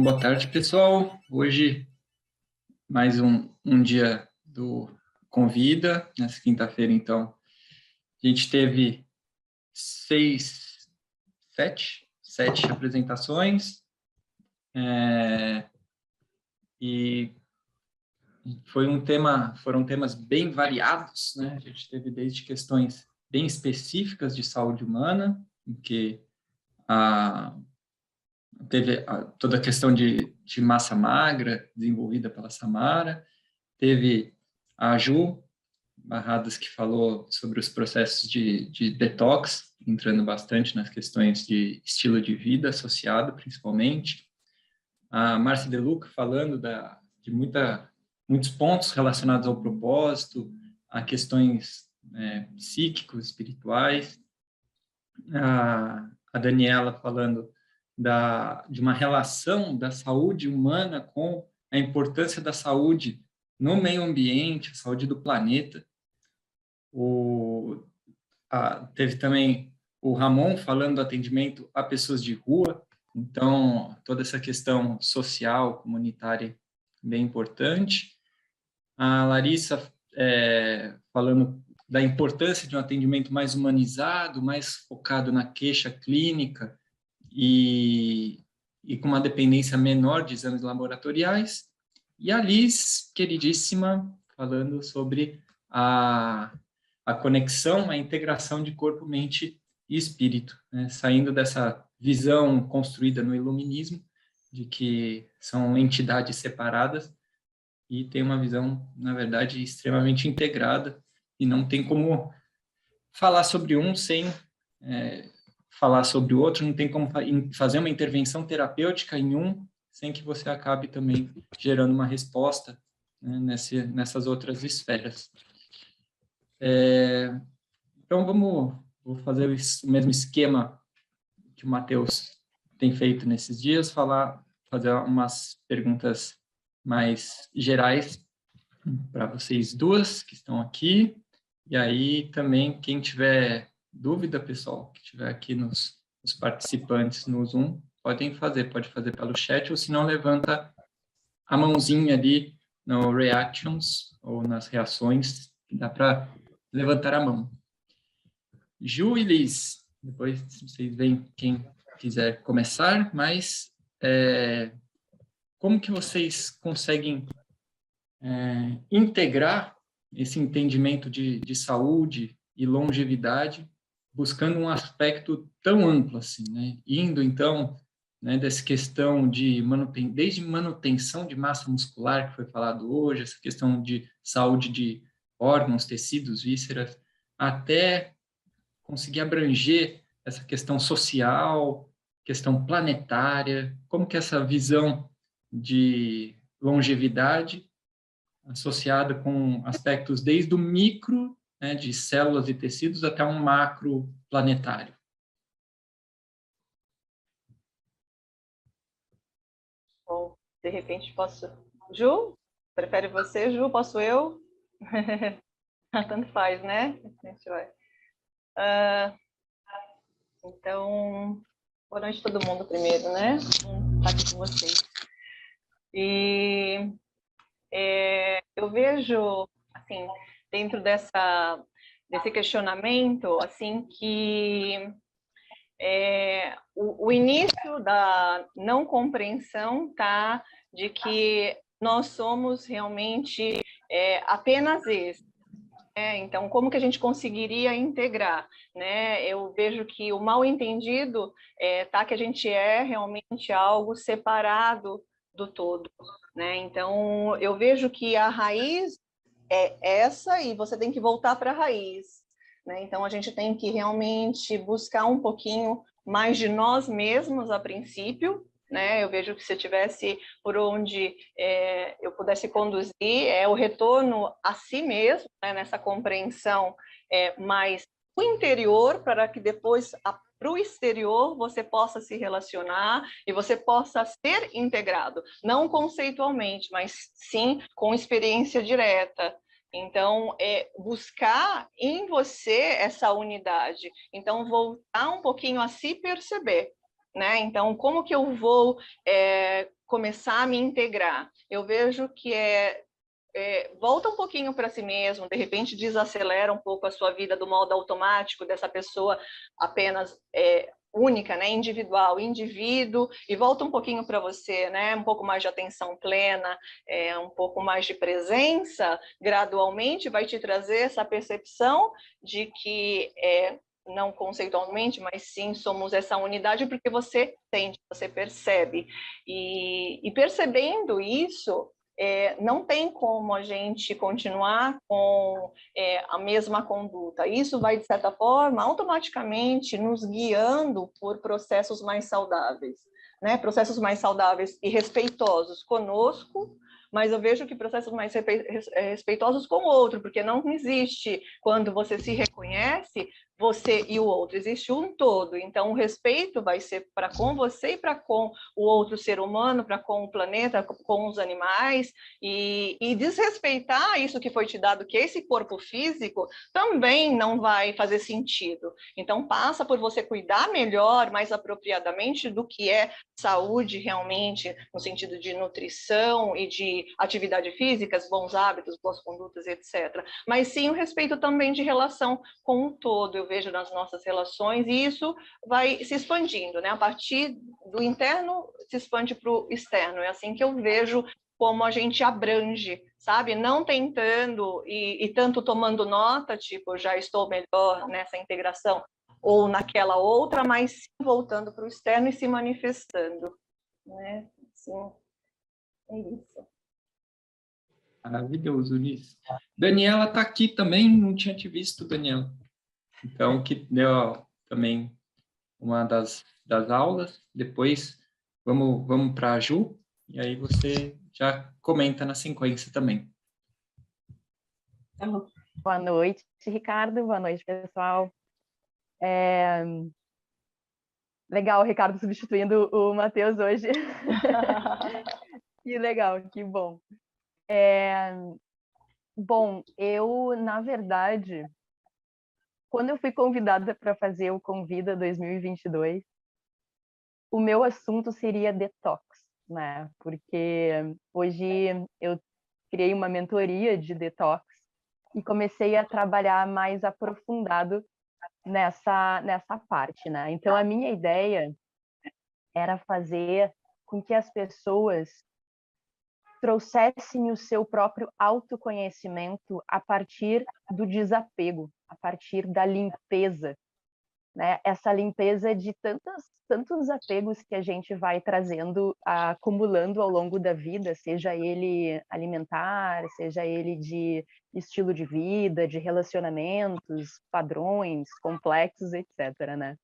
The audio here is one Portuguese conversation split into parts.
Então, boa tarde, pessoal. Hoje, mais um dia do Convida. Nessa quinta-feira, então, a gente teve sete apresentações. E foram temas bem variados, né? A gente teve desde questões bem específicas de saúde humana, em que teve toda a questão de massa magra desenvolvida pela Samara, teve a Ju Barradas, que falou sobre os processos de detox, entrando bastante nas questões de estilo de vida associado, principalmente. A Márcia De Luca falando de muitos pontos relacionados ao propósito, a questões psíquicos, espirituais. A Daniela falando de uma relação da saúde humana com a importância da saúde no meio ambiente, a saúde do planeta. Teve também o Ramon falando do atendimento a pessoas de rua, então toda essa questão social, comunitária, bem importante. A Larissa falando da importância de um atendimento mais humanizado, mais focado na queixa clínica e com uma dependência menor de exames laboratoriais. E a Liz, queridíssima, falando sobre a conexão, a integração de corpo, mente e espírito, né? Saindo dessa visão construída no iluminismo, de que são entidades separadas, e tem uma visão, na verdade, extremamente integrada, e não tem como falar sobre um sem falar sobre o outro, não tem como fazer uma intervenção terapêutica em um sem que você acabe também gerando uma resposta, né, nessas outras esferas. Então, vou fazer o mesmo esquema que o Matheus tem feito nesses dias, fazer umas perguntas mais gerais para vocês duas que estão aqui. E aí, também, quem tiver dúvida, pessoal, que tiver aqui os participantes no Zoom, pode fazer pelo chat, ou se não, levanta a mãozinha ali no Reactions, ou nas reações, que dá para levantar a mão. Ju e Liz, depois vocês veem quem quiser começar, mas como que vocês conseguem integrar esse entendimento de saúde e longevidade, buscando um aspecto tão amplo assim, né? Indo, então, né, dessa questão desde manutenção de massa muscular, que foi falado hoje, essa questão de saúde de órgãos, tecidos, vísceras, até conseguir abranger essa questão social, questão planetária, como que essa visão de longevidade associada com aspectos desde o micro, né, de células e tecidos, até um macro planetário. Bom, de repente posso... Ju? Prefere você, Ju? Posso eu? Tanto faz, né? A gente vai. Então, boa noite a todo mundo primeiro, né? Vamos estar aqui com vocês. E eu vejo, assim, dentro desse questionamento, assim, que o início da não compreensão tá de que nós somos realmente apenas isso. Então, como que a gente conseguiria integrar, né? Eu vejo que o mal entendido tá que a gente é realmente algo separado do todo, né? Então, eu vejo que a raiz é essa e você tem que voltar para a raiz, né? Então, a gente tem que realmente buscar um pouquinho mais de nós mesmos a princípio, né? Eu vejo que se eu tivesse por onde eu pudesse conduzir, o retorno a si mesmo, né? Nessa compreensão mais do interior, para que depois para o exterior você possa se relacionar e você possa ser integrado, não conceitualmente, mas sim com experiência direta. Então, buscar em você essa unidade. Então, voltar um pouquinho a se perceber. né? Então, como que eu vou começar a me integrar? Eu vejo que volta um pouquinho para si mesmo, de repente desacelera um pouco a sua vida do modo automático, dessa pessoa apenas única, né, individual, indivíduo, e volta um pouquinho para você, né, um pouco mais de atenção plena, um pouco mais de presença, gradualmente vai te trazer essa percepção de que não conceitualmente, mas sim somos essa unidade, porque você sente, você percebe. E percebendo isso, não tem como a gente continuar com a mesma conduta. Isso vai, de certa forma, automaticamente nos guiando por processos mais saudáveis, né? Processos mais saudáveis e respeitosos conosco, mas eu vejo que processos mais respeitosos com o outro, porque não existe, quando você se reconhece, você e o outro, existe um todo. Então, o respeito vai ser para com você e para com o outro ser humano, para com o planeta, com os animais, e desrespeitar isso que foi te dado, que é esse corpo físico, também não vai fazer sentido. Então, passa por você cuidar melhor, mais apropriadamente, do que é saúde realmente, no sentido de nutrição e de atividade física, bons hábitos, boas condutas, etc. Mas sim o respeito também de relação com o todo, eu vejo nas nossas relações, e isso vai se expandindo, né? A partir do interno, se expande para o externo. É assim que eu vejo como a gente abrange, sabe? Não tentando e tanto tomando nota, tipo, já estou melhor nessa integração ou naquela outra, mas sim voltando para o externo e se manifestando, né? Sim, é isso. Maravilhoso, Ulisses. Daniela está aqui também, não tinha te visto, Daniela. Então, que deu também uma das aulas. Depois, vamos para a Ju, e aí você já comenta na sequência também. Boa noite, Ricardo. Boa noite, pessoal. Legal, o Ricardo substituindo o Matheus hoje. Que legal, que bom. Bom, eu, na verdade, quando eu fui convidada para fazer o Convida 2022, o meu assunto seria detox, né? Porque hoje eu criei uma mentoria de detox e comecei a trabalhar mais aprofundado nessa parte, né? Então, a minha ideia era fazer com que as pessoas trouxessem o seu próprio autoconhecimento a partir do desapego, a partir da limpeza, né? Essa limpeza de tantos apegos que a gente vai trazendo, acumulando ao longo da vida, seja ele alimentar, seja ele de estilo de vida, de relacionamentos, padrões complexos, etc., né?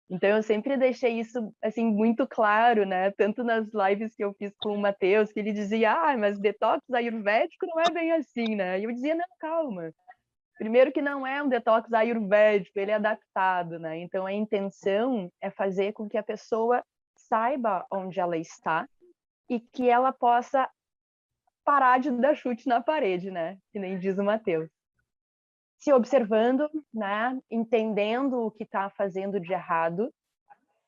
Então eu sempre deixei isso assim muito claro, né? Tanto nas lives que eu fiz com o Matheus, que ele dizia: "Ah, mas detox ayurvédico não é bem assim, né?" E eu dizia: "Não, calma. Primeiro que não é um detox ayurvédico, ele é adaptado, né? Então a intenção é fazer com que a pessoa saiba onde ela está e que ela possa parar de dar chute na parede, né? Que nem diz o Matheus. Se observando, né? Entendendo o que está fazendo de errado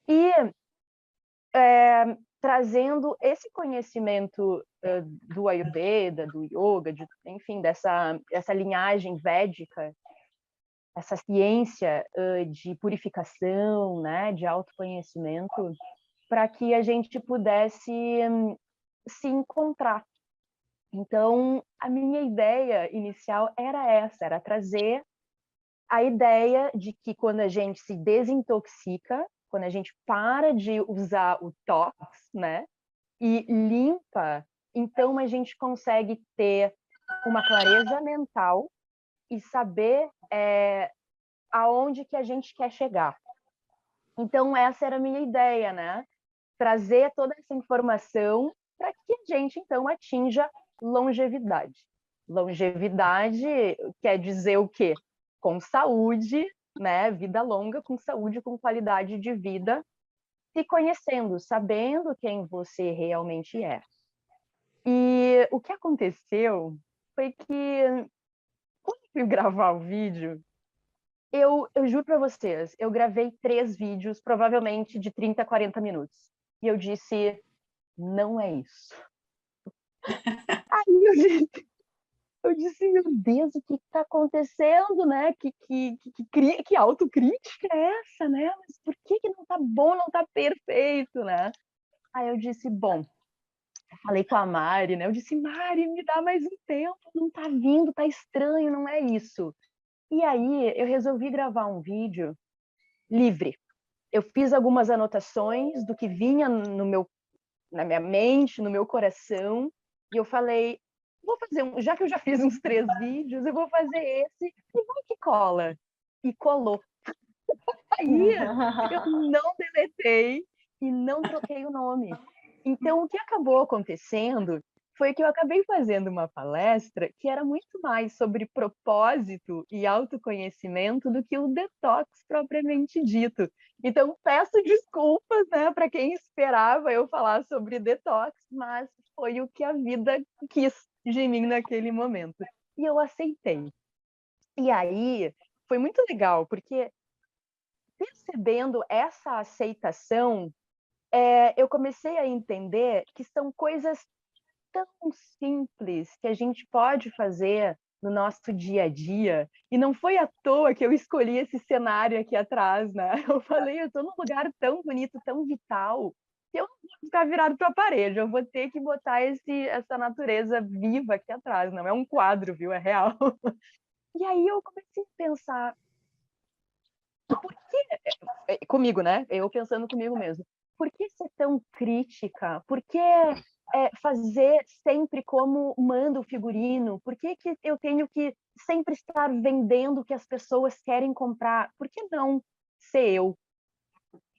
e trazendo esse conhecimento do Ayurveda, do Yoga, enfim, dessa linhagem védica, essa ciência de purificação, né, de autoconhecimento, para que a gente pudesse se encontrar. Então, a minha ideia inicial era essa, era trazer a ideia de que quando a gente se desintoxica, quando a gente para de usar o tox, né, e limpa, então a gente consegue ter uma clareza mental e saber aonde que a gente quer chegar. Então essa era a minha ideia, né? Trazer toda essa informação para que a gente então atinja longevidade. Longevidade quer dizer o quê? Com saúde, né? Vida longa, com saúde, com qualidade de vida, se conhecendo, sabendo quem você realmente é. E o que aconteceu foi que, quando eu fui gravar o vídeo, Eu juro para vocês, eu gravei 3 vídeos, provavelmente de 30 a 40 minutos. E eu disse, não é isso. Aí eu disse, meu Deus, o que está acontecendo, né? Que autocrítica é essa, né? Mas por que não tá bom, não tá perfeito, né? Aí eu disse, bom, falei com a Mari, né? Eu disse, Mari, me dá mais um tempo, não tá vindo, tá estranho, não é isso. E aí eu resolvi gravar um vídeo livre. Eu fiz algumas anotações do que vinha na minha mente, no meu coração, e eu falei, vou fazer já que eu já fiz uns 3 vídeos, eu vou fazer esse e vai que cola. E colou. Aí eu não deletei e não troquei o nome. Então, o que acabou acontecendo foi que eu acabei fazendo uma palestra que era muito mais sobre propósito e autoconhecimento do que o detox propriamente dito. Então, peço desculpas, né, para quem esperava eu falar sobre detox, mas foi o que a vida quis de mim naquele momento. E eu aceitei. E aí, foi muito legal, porque percebendo essa aceitação, eu comecei a entender que são coisas tão simples que a gente pode fazer no nosso dia a dia. E não foi à toa que eu escolhi esse cenário aqui atrás, né? Eu falei, eu estou num lugar tão bonito, tão vital, que eu não vou ficar virado para a parede, eu vou ter que botar essa natureza viva aqui atrás. Não é um quadro, viu? É real. E aí eu comecei a pensar, por que comigo, né? Eu pensando comigo mesmo. Por que ser tão crítica? Por que fazer sempre como manda o figurino? Por que eu tenho que sempre estar vendendo o que as pessoas querem comprar? Por que não ser eu?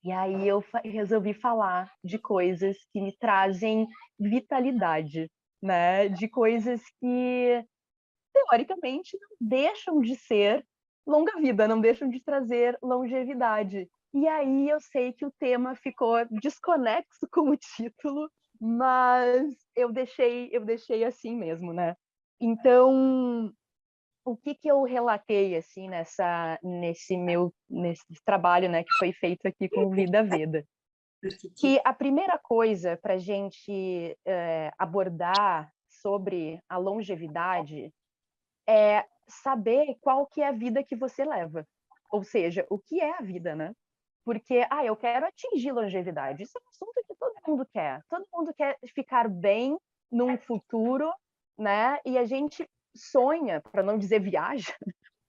E aí eu resolvi falar de coisas que me trazem vitalidade, né? De coisas que teoricamente não deixam de ser longa vida, não deixam de trazer longevidade. E aí eu sei que o tema ficou desconexo com o título, mas eu deixei assim mesmo, né? Então, o que eu relatei assim nesse trabalho, né, que foi feito aqui com o Vida Veda? Que a primeira coisa para a gente abordar sobre a longevidade é saber qual que é a vida que você leva. Ou seja, o que é a vida, né? Porque, eu quero atingir longevidade. Isso é um assunto que todo mundo quer. Todo mundo quer ficar bem num futuro, né? E a gente sonha, para não dizer viaja,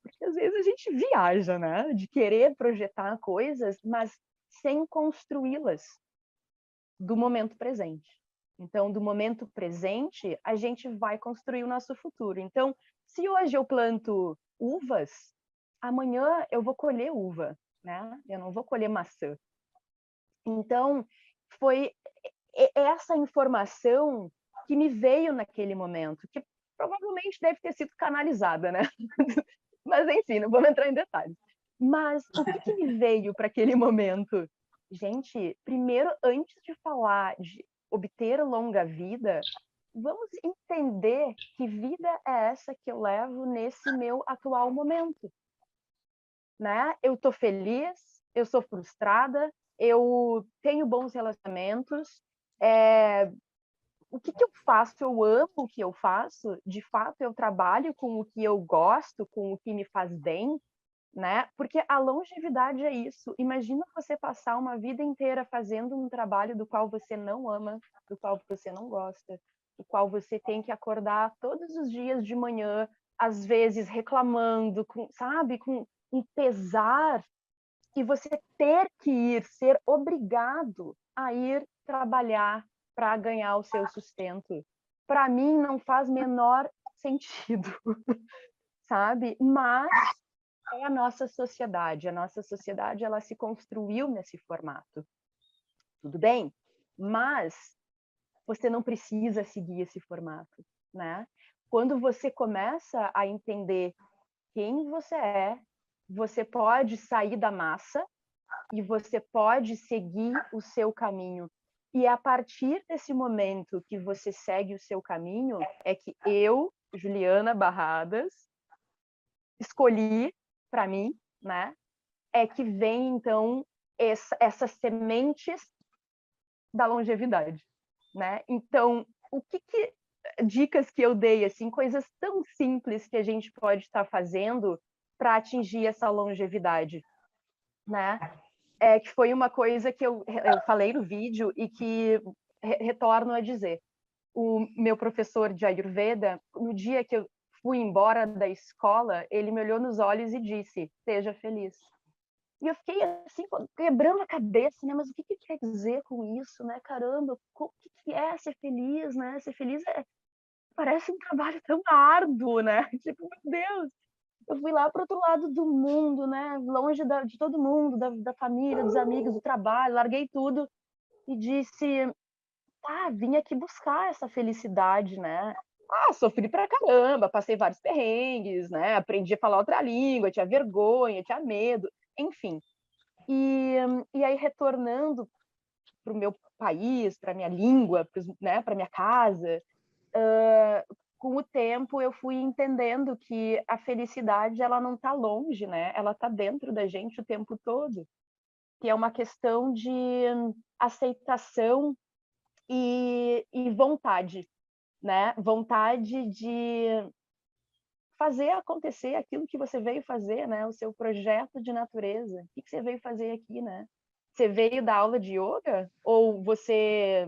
porque às vezes a gente viaja, né? De querer projetar coisas, mas sem construí-las do momento presente. Então, do momento presente, a gente vai construir o nosso futuro. Então, se hoje eu planto uvas, amanhã eu vou colher uva, né? Eu não vou colher maçã. Então, foi essa informação que me veio naquele momento, que provavelmente deve ter sido canalizada, né? Mas, enfim, não vamos entrar em detalhes. Mas o que me veio para aquele momento? Gente, primeiro, antes de falar de obter longa vida, vamos entender que vida é essa que eu levo nesse meu atual momento, né? Eu tô feliz, eu sou frustrada, eu tenho bons relacionamentos, o que eu faço? Eu amo o que eu faço, de fato eu trabalho com o que eu gosto, com o que me faz bem, né? Porque a longevidade é isso. Imagina você passar uma vida inteira fazendo um trabalho do qual você não ama, do qual você não gosta, do qual você tem que acordar todos os dias de manhã, às vezes reclamando, sabe, com um pesar, e você ter que ir, ser obrigado a ir trabalhar para ganhar o seu sustento. Para mim não faz menor sentido, sabe? Mas é a nossa sociedade. A nossa sociedade ela se construiu nesse formato. Tudo bem? Mas você não precisa seguir esse formato, né? Quando você começa a entender quem você pode sair da massa e você pode seguir o seu caminho. E é a partir desse momento que você segue o seu caminho é que eu, Juliana Barradas, escolhi para mim né, é que vem, então, essas sementes da longevidade, né? Então, dicas que eu dei, assim, coisas tão simples que a gente pode estar fazendo para atingir essa longevidade, né? Que foi uma coisa que eu falei no vídeo e que retorno a dizer. O meu professor de Ayurveda, no dia que eu fui embora da escola, ele me olhou nos olhos e disse: seja feliz. E eu fiquei assim, quebrando a cabeça, né? Mas o que quer dizer com isso, né? Caramba, o que é ser feliz, né? Ser feliz parece um trabalho tão árduo, né? Tipo, meu Deus, eu fui lá para o outro lado do mundo, né? Longe de todo mundo, da família, dos amigos, do trabalho, larguei tudo e disse: vim aqui buscar essa felicidade, né? Sofri pra caramba, passei vários perrengues, né? Aprendi a falar outra língua, tinha vergonha, tinha medo, enfim. E aí, retornando para o meu país, para minha língua, né? Para minha casa, com o tempo eu fui entendendo que a felicidade ela não está longe, né? Ela está dentro da gente o tempo todo, que é uma questão de aceitação e vontade, né? Vontade de fazer acontecer aquilo que você veio fazer, né? O seu projeto de natureza. O que você veio fazer aqui, né? Você veio dar aula de yoga? Ou você,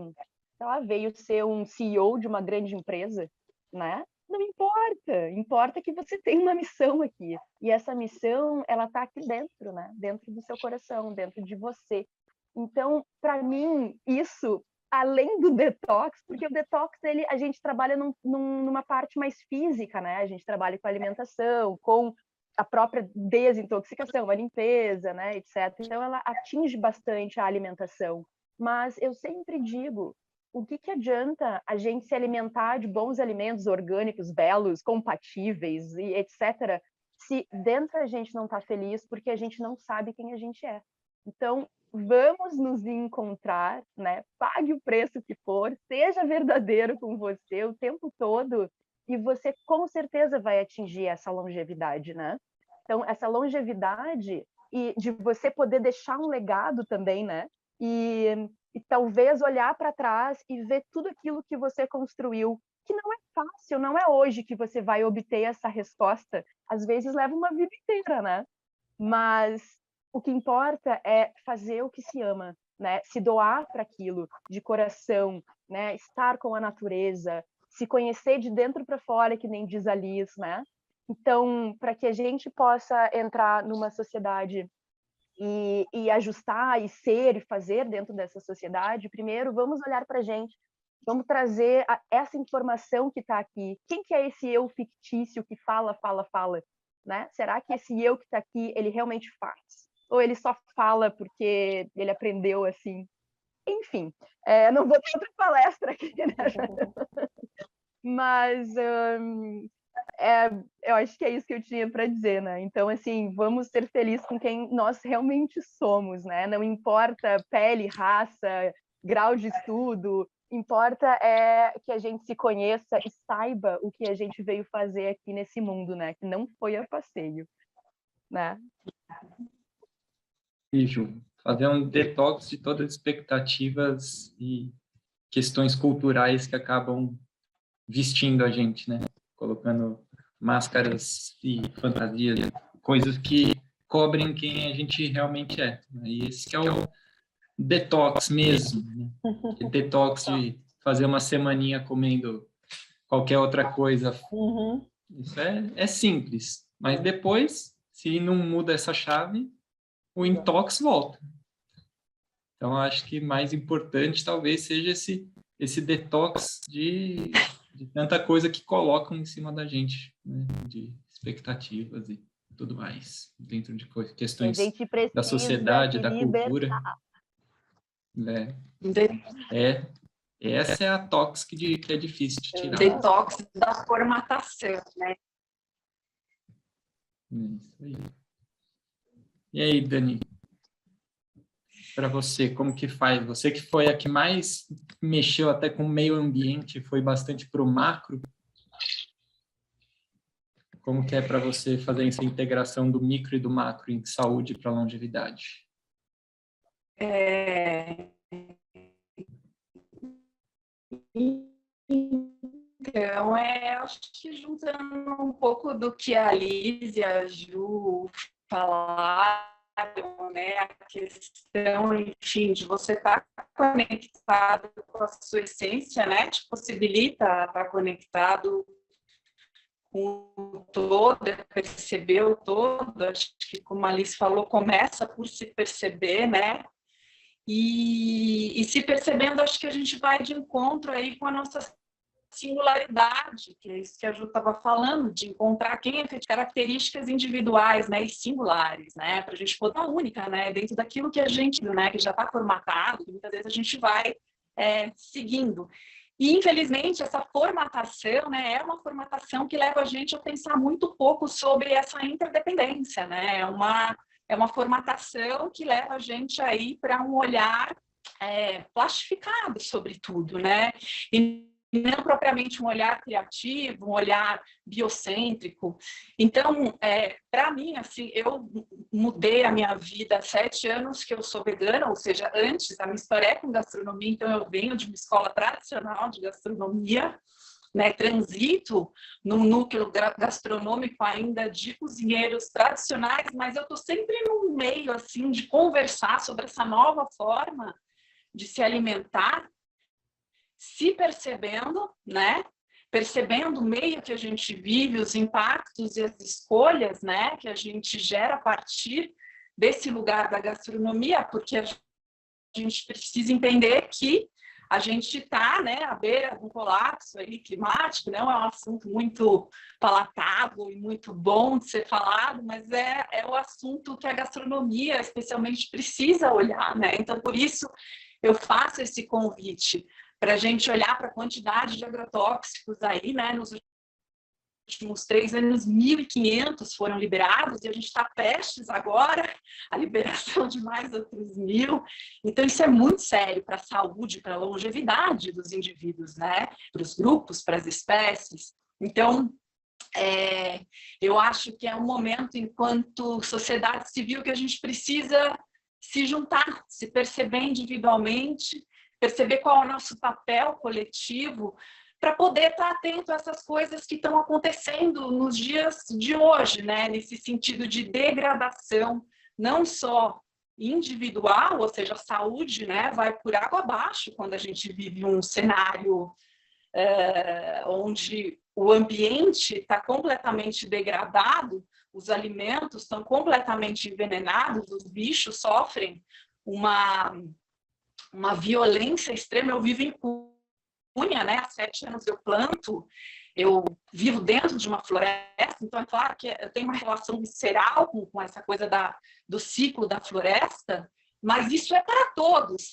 sei lá, veio ser um CEO de uma grande empresa, né? Não importa. Importa que você tem uma missão aqui. E essa missão, ela tá aqui dentro, né? Dentro do seu coração, dentro de você. Então, para mim, isso, além do detox, porque o detox, a gente trabalha numa parte mais física, né? A gente trabalha com alimentação, com a própria desintoxicação, a limpeza, né, etc. Então, ela atinge bastante a alimentação. Mas eu sempre digo, o que adianta a gente se alimentar de bons alimentos orgânicos, belos, compatíveis, e etc., se dentro a gente não está feliz porque a gente não sabe quem a gente é? Então, vamos nos encontrar, né? Pague o preço que for, seja verdadeiro com você o tempo todo e você com certeza vai atingir essa longevidade, né? Então, essa longevidade e de você poder deixar um legado também, né? E talvez olhar para trás e ver tudo aquilo que você construiu, que não é fácil, não é hoje que você vai obter essa resposta. Às vezes leva uma vida inteira, né? Mas o que importa é fazer o que se ama, né? Se doar para aquilo de coração, né? Estar com a natureza, se conhecer de dentro para fora, que nem diz a Liz, né? Então, para que a gente possa entrar numa sociedade e ajustar e ser e fazer dentro dessa sociedade, primeiro vamos olhar para a gente, vamos trazer essa informação que está aqui. Quem que é esse eu fictício que fala, né? Será que esse eu que está aqui, ele realmente faz? Ou ele só fala porque ele aprendeu assim? Enfim, não vou ter outra palestra aqui, né? Mas eu acho que é isso que eu tinha para dizer, né? Então, assim, vamos ser felizes com quem nós realmente somos, né? Não importa pele, raça, grau de estudo, importa é que a gente se conheça e saiba o que a gente veio fazer aqui nesse mundo, né? Que não foi a passeio, né? E, Ju, fazer um detox de todas as expectativas e questões culturais que acabam vestindo a gente, né? Colocando máscaras e fantasias, coisas que cobrem quem a gente realmente é. E esse que é o detox mesmo, né? Detox de fazer uma semaninha comendo qualquer outra coisa. Uhum. Isso é simples, mas depois, se não muda essa chave, o intox volta. Então, acho que mais importante talvez seja esse detox de tanta coisa que colocam em cima da gente, né? De expectativas e tudo mais, dentro de questões A gente da precisa sociedade, se da cultura. libertar. Essa é a tox que é difícil de tirar. Detox da formatação, né? Isso aí. E aí, Dani? Para você, como que faz? Você que foi a que mais mexeu até com o meio ambiente, foi bastante para o macro. Como que é para você fazer essa integração do micro e do macro em saúde para longevidade? Então, acho que juntando um pouco do que a Liz e a Ju falaram, né, a questão, enfim, de você estar conectado com a sua essência, né, te possibilita estar conectado com o todo, perceber o todo. Acho que, como a Liz falou, começa por se perceber, né, e se percebendo, acho que a gente vai de encontro aí com a nossa singularidade, que é isso que a Ju estava falando, de encontrar quem tem características individuais, né, e singulares, né, para a gente poder uma única, né, dentro daquilo que a gente, né, que já está formatado, que muitas vezes a gente vai seguindo. E, infelizmente, essa formatação, né, é uma formatação que leva a gente a pensar muito pouco sobre essa interdependência, né, é uma formatação que leva a gente aí para um olhar plastificado sobre tudo, né, e não propriamente um olhar criativo, um olhar biocêntrico. Então, para mim, assim, eu mudei a minha vida há 7 anos que eu sou vegana, ou seja, antes a minha história é com gastronomia, então eu venho de uma escola tradicional de gastronomia, né, transito num núcleo gastronômico ainda de cozinheiros tradicionais, mas eu estou sempre no meio assim de conversar sobre essa nova forma de se alimentar, se percebendo, né? Percebendo o meio que a gente vive, os impactos e as escolhas, né, que a gente gera a partir desse lugar da gastronomia, porque a gente precisa entender que a gente está, né, à beira de um colapso aí climático, não é um assunto muito palatável e muito bom de ser falado, mas é o assunto que a gastronomia especialmente precisa olhar, né? Então, por isso, eu faço esse convite para a gente olhar para a quantidade de agrotóxicos aí, né? Nos últimos 3 anos, 1.500 foram liberados, e a gente está prestes agora a liberação de mais outros 1.000. Então, isso é muito sério para a saúde, para a longevidade dos indivíduos, né? Para os grupos, para as espécies. Então, eu acho que é um momento, enquanto sociedade civil, que a gente precisa se juntar, se perceber individualmente, perceber qual é o nosso papel coletivo, para poder estar atento a essas coisas que estão acontecendo nos dias de hoje, né? Nesse sentido de degradação, não só individual, ou seja, a saúde, né, vai por água abaixo quando a gente vive um cenário onde o ambiente está completamente degradado, os alimentos estão completamente envenenados, os bichos sofrem uma violência extrema. Eu vivo em Cunha, né? Há 7 anos eu planto, eu vivo dentro de uma floresta, então é claro que eu tenho uma relação visceral com essa coisa do ciclo da floresta, mas isso é para todos.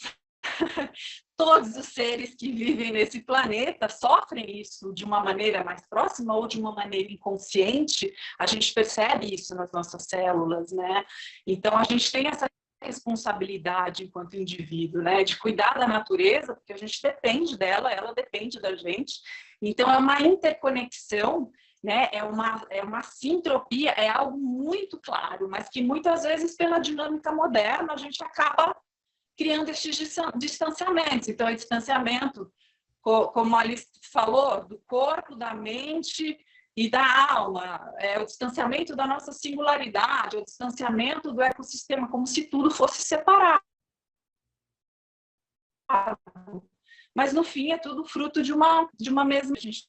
Todos os seres que vivem nesse planeta sofrem isso de uma maneira mais próxima ou de uma maneira inconsciente. A gente percebe isso nas nossas células, né? Então, a gente tem essa responsabilidade enquanto indivíduo, né? De cuidar da natureza, porque a gente depende dela, ela depende da gente. Então, é uma interconexão, né? É uma sintropia, é algo muito claro, mas que muitas vezes, pela dinâmica moderna, a gente acaba criando esses distanciamentos. Então, é distanciamento, como a Alice falou, do corpo, da mente e da alma, é o distanciamento da nossa singularidade, é o distanciamento do ecossistema, como se tudo fosse separado. Mas, no fim, é tudo fruto de uma mesma... A gente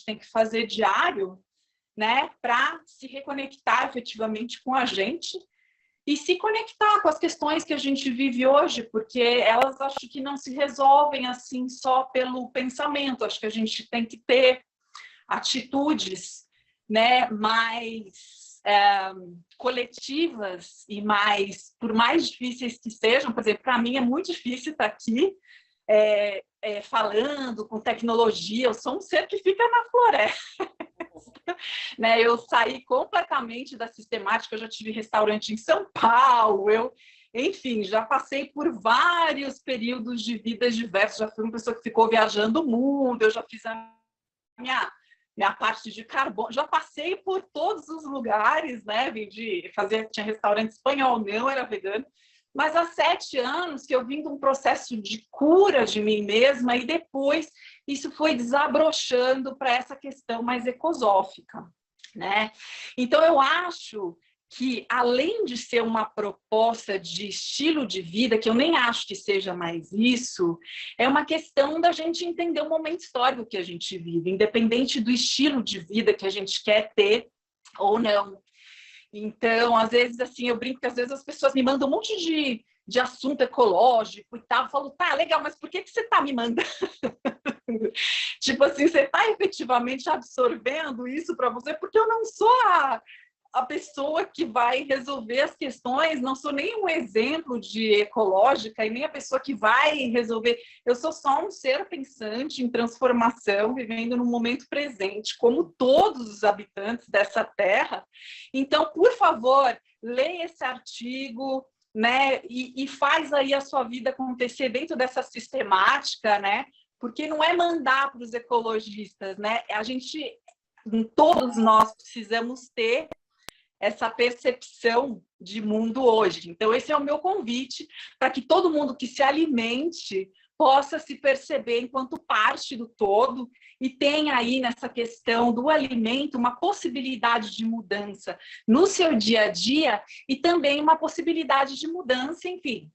tem que fazer diário, né, para se reconectar efetivamente com a gente e se conectar com as questões que a gente vive hoje, porque elas acho que não se resolvem assim só pelo pensamento. Acho que a gente tem que ter atitudes, né, mais coletivas e mais, por mais difíceis que sejam. Por exemplo, para mim é muito difícil estar aqui falando com tecnologia. Eu sou um ser que fica na floresta. Né, eu saí completamente da sistemática, eu já tive restaurante em São Paulo, enfim, já passei por vários períodos de vidas diversos, já fui uma pessoa que ficou viajando o mundo, eu já fiz a minha minha parte de carbono, já passei por todos os lugares, né? Tinha restaurante espanhol, não era vegano, mas há 7 anos que eu vim de um processo de cura de mim mesma e depois isso foi desabrochando para essa questão mais ecosófica, né? Então, eu acho que, além de ser uma proposta de estilo de vida, que eu nem acho que seja mais isso, é uma questão da gente entender o momento histórico que a gente vive, independente do estilo de vida que a gente quer ter ou não. Então, às vezes, assim, eu brinco que às vezes as pessoas me mandam um monte de assunto ecológico e tal. Eu falo, tá, legal, mas por que você tá me mandando? Tipo assim, você está efetivamente absorvendo isso para você? Porque eu não sou a pessoa que vai resolver as questões, não sou nem um exemplo de ecológica e nem a pessoa que vai resolver. Eu sou só um ser pensante em transformação, vivendo no momento presente, como todos os habitantes dessa terra. Então, por favor, leia esse artigo, né, e faz aí a sua vida acontecer dentro dessa sistemática, né? Porque não é mandar para os ecologistas, né? Todos nós precisamos ter essa percepção de mundo hoje. Então, esse é o meu convite para que todo mundo que se alimente possa se perceber enquanto parte do todo e tenha aí nessa questão do alimento uma possibilidade de mudança no seu dia a dia e também uma possibilidade de mudança, enfim,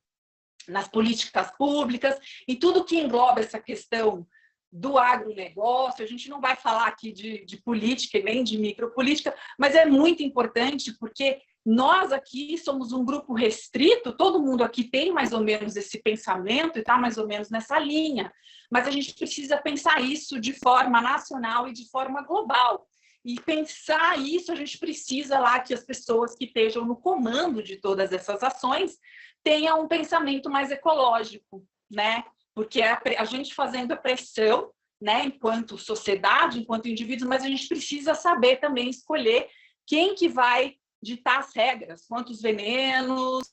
nas políticas públicas, e tudo que engloba essa questão do agronegócio. A gente não vai falar aqui de política e nem de micropolítica, mas é muito importante porque nós aqui somos um grupo restrito, todo mundo aqui tem mais ou menos esse pensamento e está mais ou menos nessa linha, mas a gente precisa pensar isso de forma nacional e de forma global. E pensar isso, a gente precisa lá que as pessoas que estejam no comando de todas essas ações tenham um pensamento mais ecológico, né? Porque a gente fazendo a pressão, né, enquanto sociedade, enquanto indivíduos, mas a gente precisa saber também escolher quem que vai ditar as regras, quantos venenos,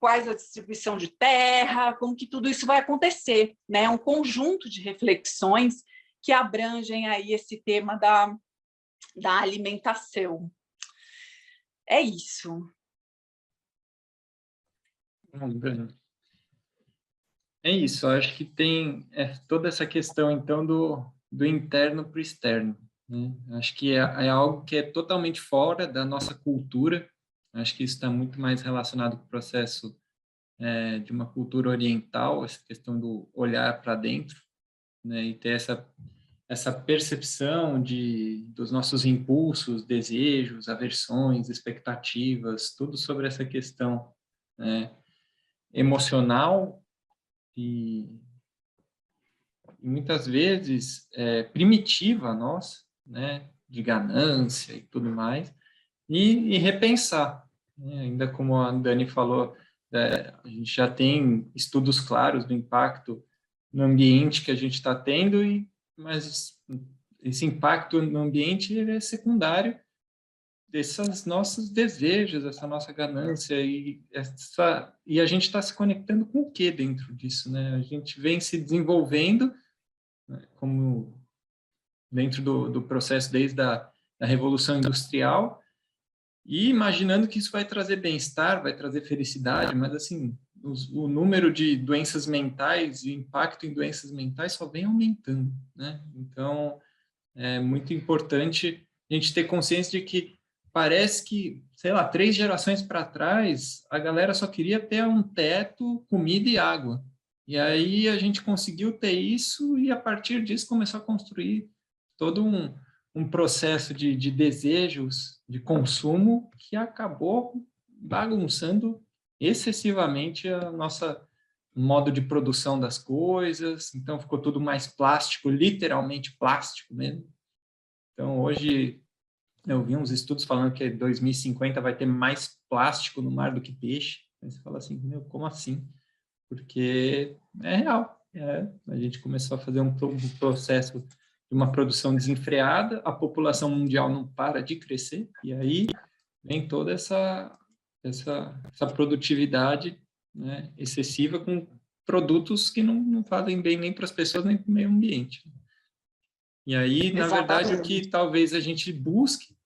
quais a distribuição de terra, como que tudo isso vai acontecer, né? Um conjunto de reflexões que abrangem aí esse tema da alimentação. É isso. É isso, eu acho que tem toda essa questão, então, do interno para o externo, né? Acho que é algo que é totalmente fora da nossa cultura. Acho que isso está muito mais relacionado com o processo de uma cultura oriental, essa questão do olhar para dentro, né? E ter essa percepção dos nossos impulsos, desejos, aversões, expectativas, tudo sobre essa questão, né, emocional e muitas vezes primitiva nossa, né, de ganância e tudo mais, e repensar, né? Ainda como a Dani falou, a gente já tem estudos claros do impacto no ambiente que a gente está tendo, mas esse impacto no ambiente ele é secundário desses nossos desejos, essa nossa ganância, e a gente está se conectando com o que dentro disso, né? A gente vem se desenvolvendo, né, como dentro do processo desde da Revolução Industrial, e imaginando que isso vai trazer bem-estar, vai trazer felicidade, mas assim, o número de doenças mentais e o impacto em doenças mentais só vem aumentando, né? Então, é muito importante a gente ter consciência de que parece que, sei lá, 3 gerações para trás, a galera só queria ter um teto, comida e água. E aí a gente conseguiu ter isso e, a partir disso, começou a construir todo um processo de desejos, de consumo, que acabou bagunçando excessivamente a nossa modo de produção das coisas. Então, ficou tudo mais plástico, literalmente plástico mesmo. Então, hoje, eu vi uns estudos falando que em 2050 vai ter mais plástico no mar do que peixe. Aí você fala assim, meu, como assim? Porque é real. A gente começou a fazer um processo de uma produção desenfreada, a população mundial não para de crescer, e aí vem toda essa produtividade, né, excessiva, com produtos que não fazem bem nem para as pessoas, nem para o meio ambiente. E aí, na verdade, o que Exatamente. talvez a gente busque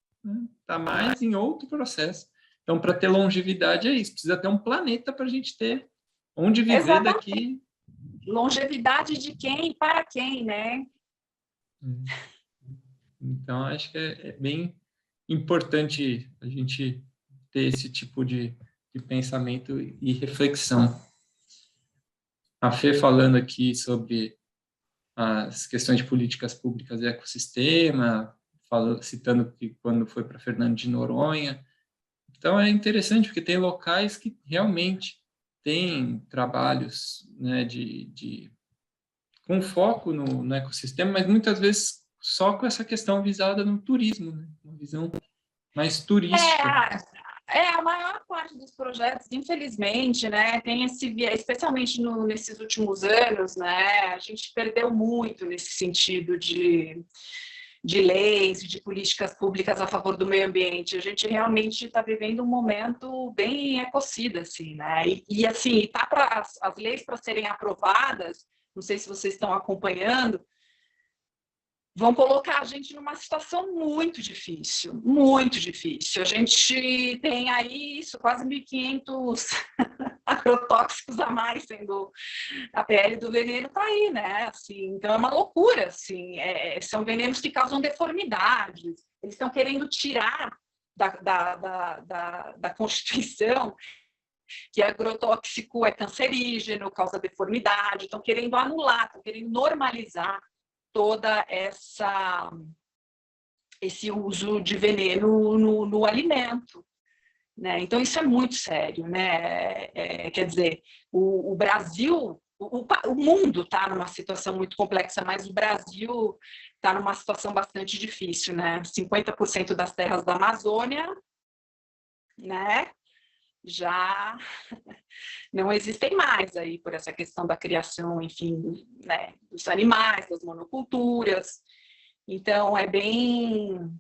está mais em outro processo. Então, para ter longevidade é isso, precisa ter um planeta para a gente ter onde viver Exatamente. daqui. Longevidade de quem e para quem, né? Então, acho que é bem importante a gente ter esse tipo de pensamento e reflexão. A Fê falando aqui sobre as questões de políticas públicas e ecossistema, citando que quando foi para Fernando de Noronha. Então, é interessante, porque tem locais que realmente têm trabalhos, né, com foco no ecossistema, mas muitas vezes só com essa questão visada no turismo, né? Uma visão mais turística. A maior parte dos projetos, infelizmente, né, tem esse viés, especialmente nesses últimos anos, né, a gente perdeu muito nesse sentido de leis, de políticas públicas a favor do meio ambiente. A gente realmente está vivendo um momento bem ecocida, assim, né, assim, tá para as leis para serem aprovadas, não sei se vocês estão acompanhando, vão colocar a gente numa situação muito difícil, muito difícil. A gente tem aí isso, quase 1.500 agrotóxicos a mais sendo a pele do veneno está aí, né? Assim, então é uma loucura, assim. São venenos que causam deformidades. Eles estão querendo tirar da Constituição que agrotóxico é cancerígeno, causa deformidade, estão querendo anular, estão querendo normalizar toda esse uso de veneno no alimento. Né? Então, isso é muito sério. Né? Quer dizer, o Brasil, o mundo está numa situação muito complexa, mas o Brasil está numa situação bastante difícil. Né? 50% das terras da Amazônia, né, já não existem mais aí por essa questão da criação, enfim, né, dos animais, das monoculturas. Então, é bem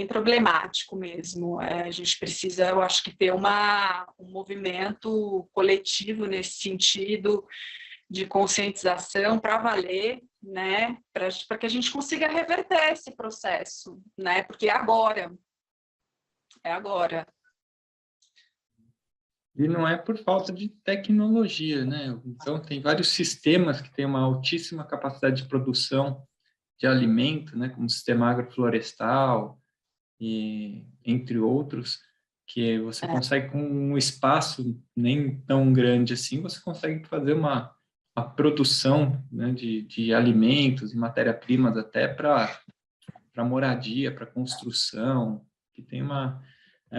problemático mesmo. A gente precisa, eu acho que ter um movimento coletivo nesse sentido de conscientização para valer, né, para que a gente consiga reverter esse processo, né, porque é agora. E não é por falta de tecnologia, né? Então, tem vários sistemas que têm uma altíssima capacidade de produção de alimento, né? Como o sistema agroflorestal, e entre outros, que você consegue, com um espaço nem tão grande assim, você consegue fazer a produção, né, de alimentos e matéria-primas até para moradia, para construção, que tem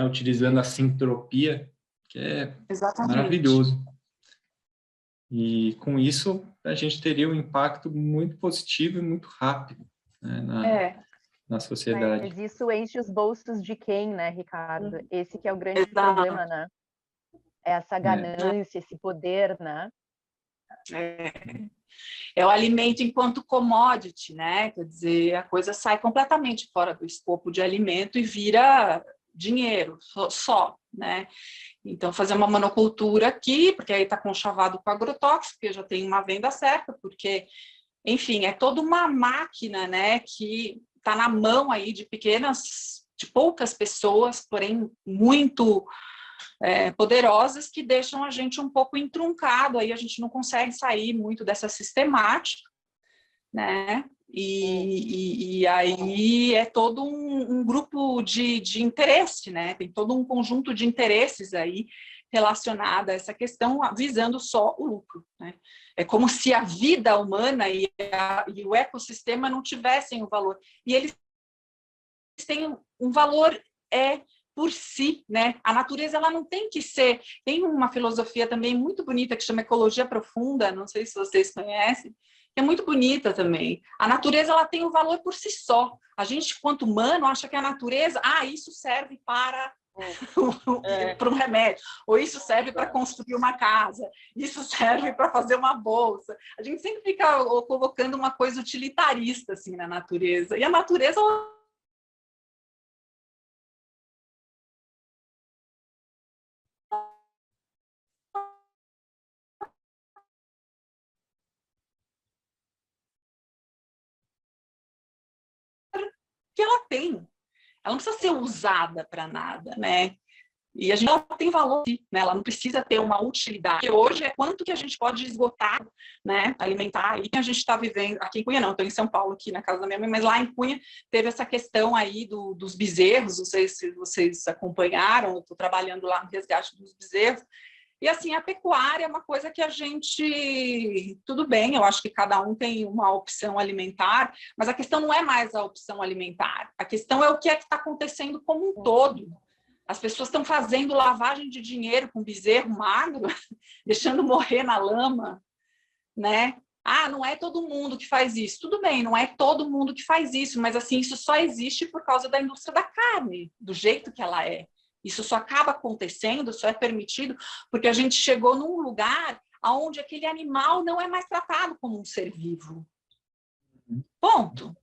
utilizando a sintropia, que é Exatamente. maravilhoso. E com isso a gente teria um impacto muito positivo e muito rápido, né, na sociedade. Mas isso enche os bolsos de quem, né, Ricardo? Esse que é o grande Exato. problema, né? Essa ganância, esse poder, né? É o alimento enquanto commodity, né? Quer dizer, a coisa sai completamente fora do escopo de alimento e vira dinheiro só, né? Então, fazer uma monocultura aqui, porque aí está conchavado com agrotóxico, porque já tem uma venda certa, porque, enfim, é toda uma máquina, né, que está na mão aí de poucas pessoas, porém muito poderosas, que deixam a gente um pouco entruncado, aí a gente não consegue sair muito dessa sistemática, né? E aí é todo um grupo de interesse, né? Tem todo um conjunto de interesses aí relacionado a essa questão, visando só o lucro, né? É como se a vida humana e o ecossistema não tivessem o valor. E eles têm um valor por si, né? A natureza ela não tem que ser. Tem uma filosofia também muito bonita que chama ecologia profunda, não sei se vocês conhecem, que é muito bonita também. A natureza ela tem um valor por si só. A gente, quanto humano, acha que a natureza, isso serve para um remédio, ou isso serve para construir uma casa, isso serve para fazer uma bolsa. A gente sempre fica colocando uma coisa utilitarista assim na natureza. E a natureza tem. Ela não precisa ser usada para nada, né? E a gente ela tem valor, né? Ela não precisa ter uma utilidade. E hoje é quanto que a gente pode esgotar, né? Alimentar. E a gente está vivendo, aqui em Cunha não, estou em São Paulo, aqui na casa da minha mãe, mas lá em Cunha teve essa questão aí dos bezerros, não sei se vocês acompanharam, eu estou trabalhando lá no resgate dos bezerros. E assim, a pecuária é uma coisa que a gente, tudo bem, eu acho que cada um tem uma opção alimentar, mas a questão não é mais a opção alimentar, a questão é o que é que está acontecendo como um todo. As pessoas estão fazendo lavagem de dinheiro com bezerro magro, deixando morrer na lama, né? Ah, não é todo mundo que faz isso. Tudo bem, não é todo mundo que faz isso, mas assim, isso só existe por causa da indústria da carne, do jeito que ela é. Isso só acaba acontecendo, só é permitido, porque a gente chegou num lugar onde aquele animal não é mais tratado como um ser vivo. Ponto.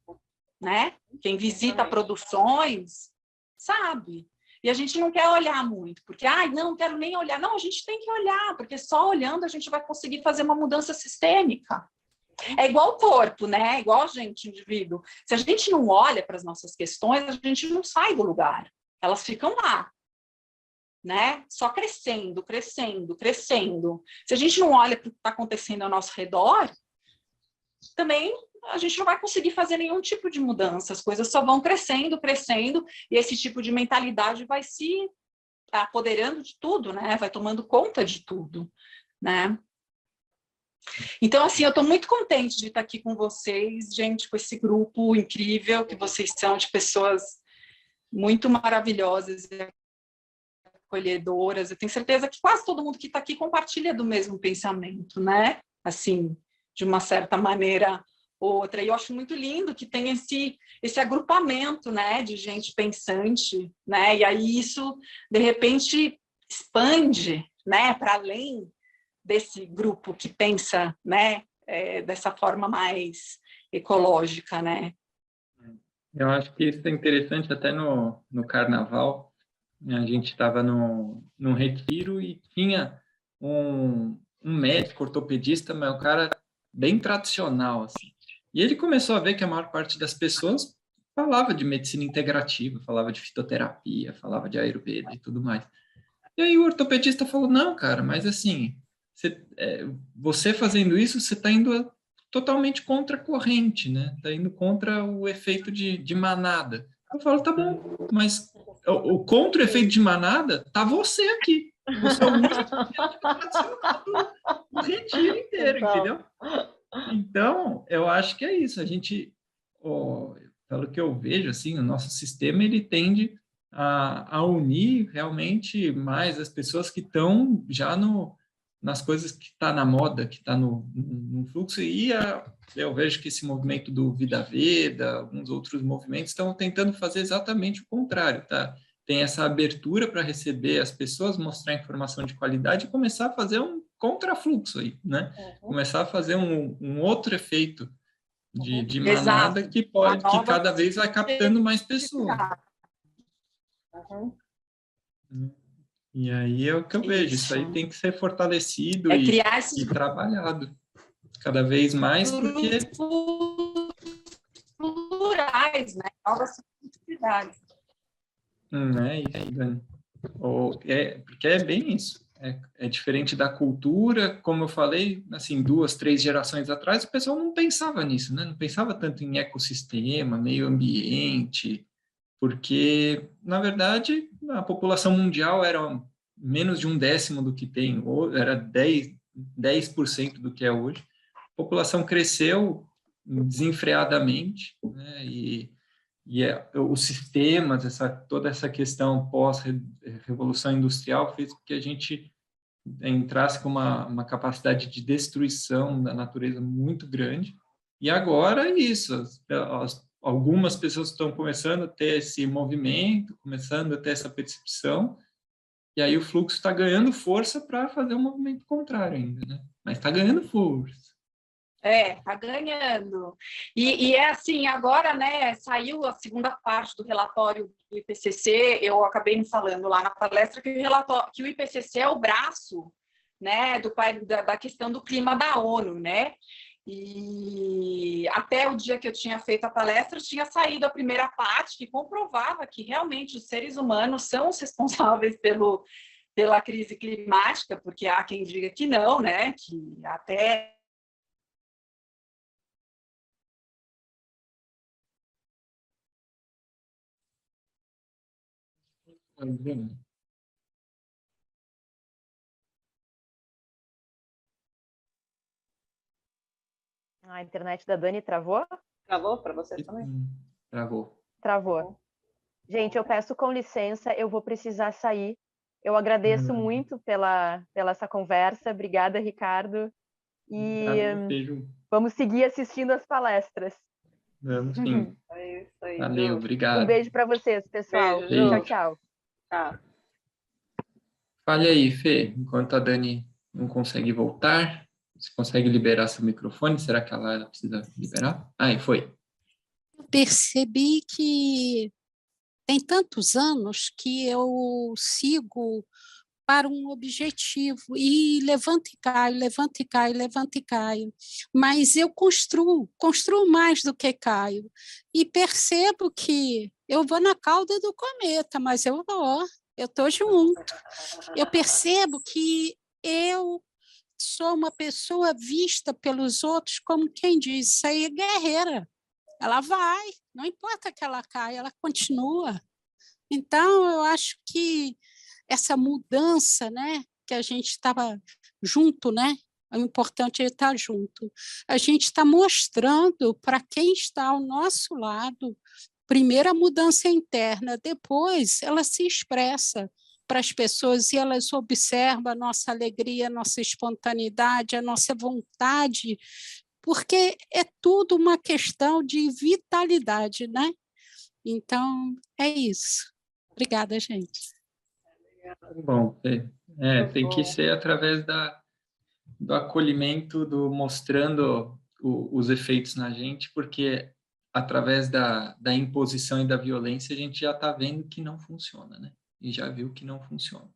Né? Quem visita produções sabe. E a gente não quer olhar muito, porque, não quero nem olhar. Não, a gente tem que olhar, porque só olhando a gente vai conseguir fazer uma mudança sistêmica. É igual o corpo, né? É igual a gente, indivíduo. Se a gente não olha para as nossas questões, a gente não sai do lugar. Elas ficam lá, né? Só crescendo, crescendo, crescendo. Se a gente não olha para o que está acontecendo ao nosso redor, também a gente não vai conseguir fazer nenhum tipo de mudança. As coisas só vão crescendo, crescendo, e esse tipo de mentalidade vai se apoderando de tudo, né? Vai tomando conta de tudo, né? Então, assim, eu estou muito contente de estar aqui com vocês, gente, com esse grupo incrível que vocês são, de pessoas muito maravilhosas e acolhedoras. Eu tenho certeza que quase todo mundo que está aqui compartilha do mesmo pensamento, né? Assim, de uma certa maneira ou outra. E eu acho muito lindo que tem esse agrupamento, né, de gente pensante, né? E aí isso, de repente, expande, né, para além desse grupo que pensa, né, dessa forma mais ecológica, né? Eu acho que isso é interessante até no carnaval. A gente estava num retiro e tinha um médico ortopedista, mas o cara bem tradicional, assim. E ele começou a ver que a maior parte das pessoas falava de medicina integrativa, falava de fitoterapia, falava de Ayurveda e tudo mais. E aí o ortopedista falou, não, cara, mas assim, você fazendo isso, você está indo totalmente contra a corrente, né? Está indo contra o efeito de manada. Eu falo, tá bom, mas o contra o efeito de manada tá você aqui. Você é o único do retiro inteiro, entendeu? Então, eu acho que é isso. A gente, pelo que eu vejo, assim, o nosso sistema ele tende a unir realmente mais as pessoas que estão já nas coisas que está na moda, que está no fluxo, e eu vejo que esse movimento do Vida Veda, alguns outros movimentos estão tentando fazer exatamente o contrário, tá? Tem essa abertura para receber as pessoas, mostrar informação de qualidade e começar a fazer um contrafluxo aí, né? Começar a fazer um outro efeito de manada que cada vez vai captando mais pessoas. E aí é o que eu vejo, isso aí tem que ser fortalecido e trabalhado cada vez mais, porque... plurais, né? Novas possibilidades. Porque é bem isso. É diferente da cultura, como eu falei, assim, 2, 3 gerações atrás, o pessoal não pensava nisso, né? Não pensava tanto em ecossistema, meio ambiente, porque, na verdade, a população mundial era menos de 1/10 do que tem hoje, era 10% do que é hoje. A população cresceu desenfreadamente, né? E os sistemas, toda essa questão pós-revolução industrial fez com que a gente entrasse com uma capacidade de destruição da natureza muito grande. E agora é isso, algumas pessoas estão começando a ter esse movimento, começando a ter essa percepção, e aí o fluxo está ganhando força para fazer um movimento contrário ainda, né? Mas está ganhando força. Tá ganhando. E é assim, agora, né, saiu a segunda parte do relatório do IPCC, eu acabei me falando lá na palestra que o IPCC é o braço, né, da questão do clima da ONU, né? E até o dia que eu tinha feito a palestra, tinha saído a primeira parte que comprovava que realmente os seres humanos são os responsáveis pela crise climática, porque há quem diga que não, né? Que até A internet da Dani travou? Travou para vocês também? Travou. Travou. Gente, eu peço com licença, eu vou precisar sair. Eu agradeço muito pela essa conversa. Obrigada, Ricardo. E vamos seguir assistindo as palestras. Vamos sim. É isso aí, Valeu, Ju. obrigado. Um beijo para vocês, pessoal. Beijo, Tchau, Ju. tchau. Tá. Fale aí, Fê, enquanto a Dani não consegue voltar, você consegue liberar seu microfone? Será que ela precisa liberar? Aí, foi. Percebi que tem tantos anos que eu sigo para um objetivo e levanto e caio, levanto e caio, levanto e caio. Mas eu construo mais do que caio. E percebo que eu vou na cauda do cometa, mas eu estou junto. Eu percebo que eu sou uma pessoa vista pelos outros como quem diz, isso aí é guerreira. Ela vai, não importa que ela caia, ela continua. Então, eu acho que essa mudança, né, que a gente estava junto, né, o importante é estar junto. A gente está mostrando para quem está ao nosso lado, primeiro a mudança interna, depois ela se expressa para as pessoas e elas observam a nossa alegria, a nossa espontaneidade, a nossa vontade, porque é tudo uma questão de vitalidade, né? Então, é isso. Obrigada, gente. Bom, tem que ser através do acolhimento, do mostrando os efeitos na gente, porque através da imposição e da violência a gente já está vendo que não funciona, né? E já viu que não funciona.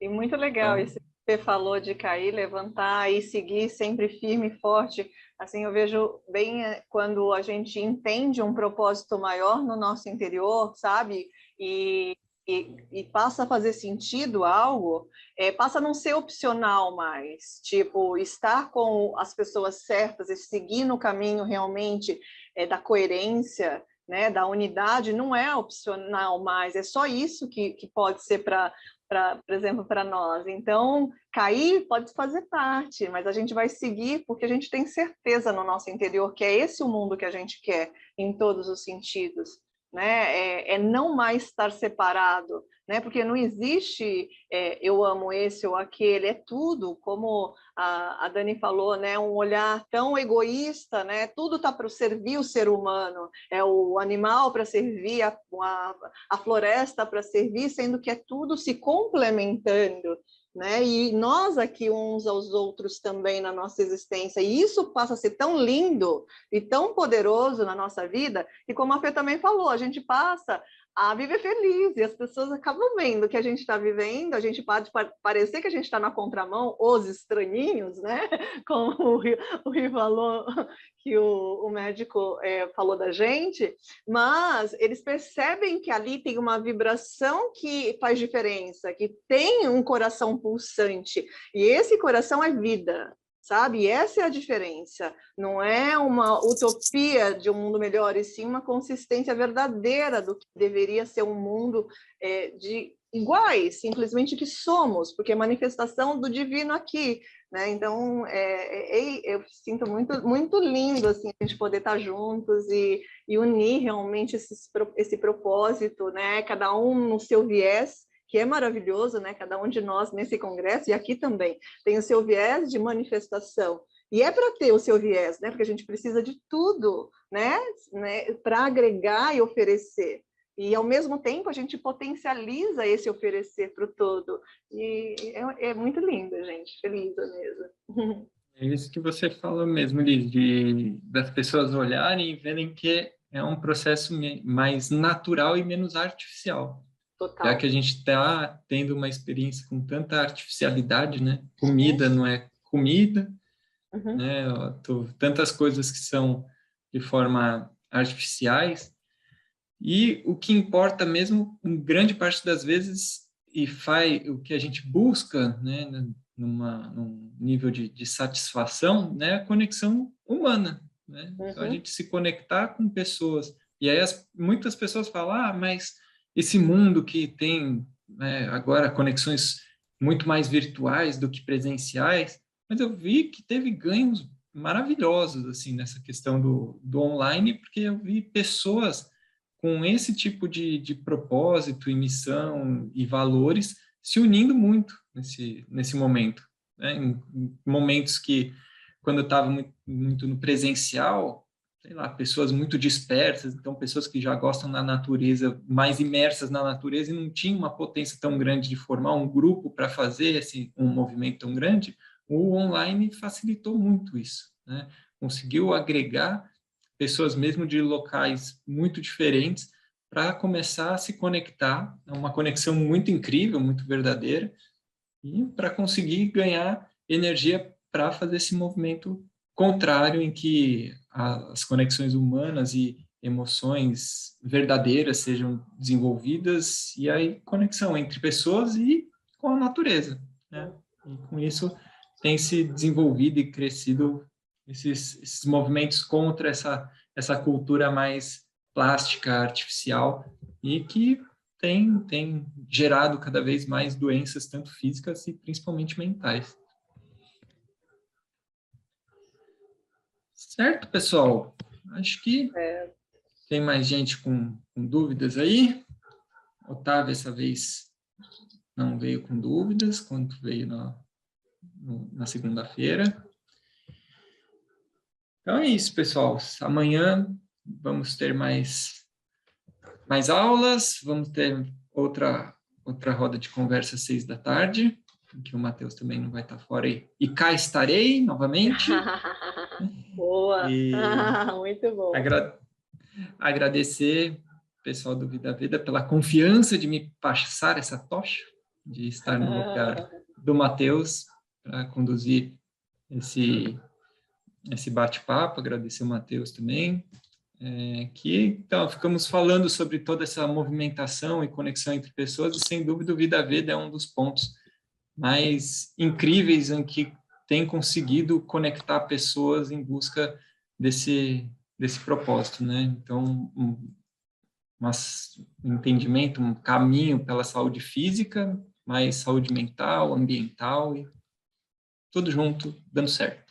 E muito legal isso que você falou de cair, levantar e seguir sempre firme e forte. Assim, eu vejo bem quando a gente entende um propósito maior no nosso interior, sabe? E passa a fazer sentido algo, passa a não ser opcional mais. Tipo, estar com as pessoas certas e seguir no caminho realmente da coerência, né, da unidade, não é opcional mais. É só isso que pode ser por exemplo, para nós. Então, cair pode fazer parte, mas a gente vai seguir porque a gente tem certeza no nosso interior que é esse o mundo que a gente quer, em todos os sentidos. Né? Não mais estar separado, né? Porque não existe eu amo esse ou aquele, é tudo, como a Dani falou, né? Um olhar tão egoísta, né? Tudo está para servir o ser humano, é o animal para servir, a floresta para servir, sendo que é tudo se complementando. Né? E nós aqui uns aos outros também na nossa existência, e isso passa a ser tão lindo e tão poderoso na nossa vida, e como a Fê também falou, a gente passa a viver feliz, e as pessoas acabam vendo que a gente está vivendo, a gente pode parecer que a gente está na contramão, os estranhinhos, né? Como o Rio falou, que o médico falou da gente, mas eles percebem que ali tem uma vibração que faz diferença, que tem um coração pulsante, e esse coração é vida, sabe? E essa é a diferença. Não é uma utopia de um mundo melhor, e sim uma consistência verdadeira do que deveria ser um mundo de iguais, simplesmente que somos, porque é manifestação do divino aqui. Né? Então, eu sinto muito, muito lindo assim, a gente poder estar juntos e unir realmente esse propósito, né? Cada um no seu viés, que é maravilhoso, né? Cada um de nós nesse congresso, e aqui também, tem o seu viés de manifestação. E é para ter o seu viés, né? Porque a gente precisa de tudo, né? Para agregar e oferecer. E, ao mesmo tempo, a gente potencializa esse oferecer para o todo. E é muito lindo, gente. Feliz mesmo. É isso que você falou mesmo, Liz, das pessoas olharem e verem que é um processo mais natural e menos artificial. Total. Já que a gente está tendo uma experiência com tanta artificialidade, né? Comida não é comida, né? Tantas coisas que são de forma artificiais, e o que importa mesmo, em grande parte das vezes, e faz o que a gente busca, né, num nível de satisfação, né, a conexão humana, né? Então, a gente se conectar com pessoas. E aí muitas pessoas falam, mas esse mundo que tem, né, agora conexões muito mais virtuais do que presenciais, mas eu vi que teve ganhos maravilhosos assim nessa questão do online, porque eu vi pessoas com esse tipo de propósito e missão e valores se unindo muito nesse momento, né? Em momentos que, quando eu estava muito no presencial, sei lá, pessoas muito dispersas, então pessoas que já gostam da natureza, mais imersas na natureza, e não tinham uma potência tão grande de formar um grupo para fazer um movimento tão grande, o online facilitou muito isso, né? Conseguiu agregar pessoas mesmo de locais muito diferentes para começar a se conectar, é uma conexão muito incrível, muito verdadeira, e para conseguir ganhar energia para fazer esse movimento contrário, em que as conexões humanas e emoções verdadeiras sejam desenvolvidas, e aí conexão entre pessoas e com a natureza, né? E com isso tem se desenvolvido e crescido esses movimentos contra essa cultura mais plástica, artificial, e que tem gerado cada vez mais doenças, tanto físicas e principalmente mentais. Certo, pessoal? Acho que tem mais gente com dúvidas aí. Otávio, essa vez, não veio com dúvidas, quanto veio na segunda-feira. Então é isso, pessoal. Amanhã vamos ter mais aulas, vamos ter outra roda de conversa às 18h, que o Matheus também não vai estar fora aí. E cá estarei novamente. Boa! Muito bom. Agradecer o pessoal do Vida Veda pela confiança de me passar essa tocha, de estar no lugar do Matheus para conduzir esse bate-papo. Agradecer o Matheus também. Então, ficamos falando sobre toda essa movimentação e conexão entre pessoas, e sem dúvida o Vida Veda é um dos pontos mais incríveis em que tem conseguido conectar pessoas em busca desse propósito, né? Então, um entendimento, um caminho pela saúde física, mais saúde mental, ambiental, e tudo junto, dando certo.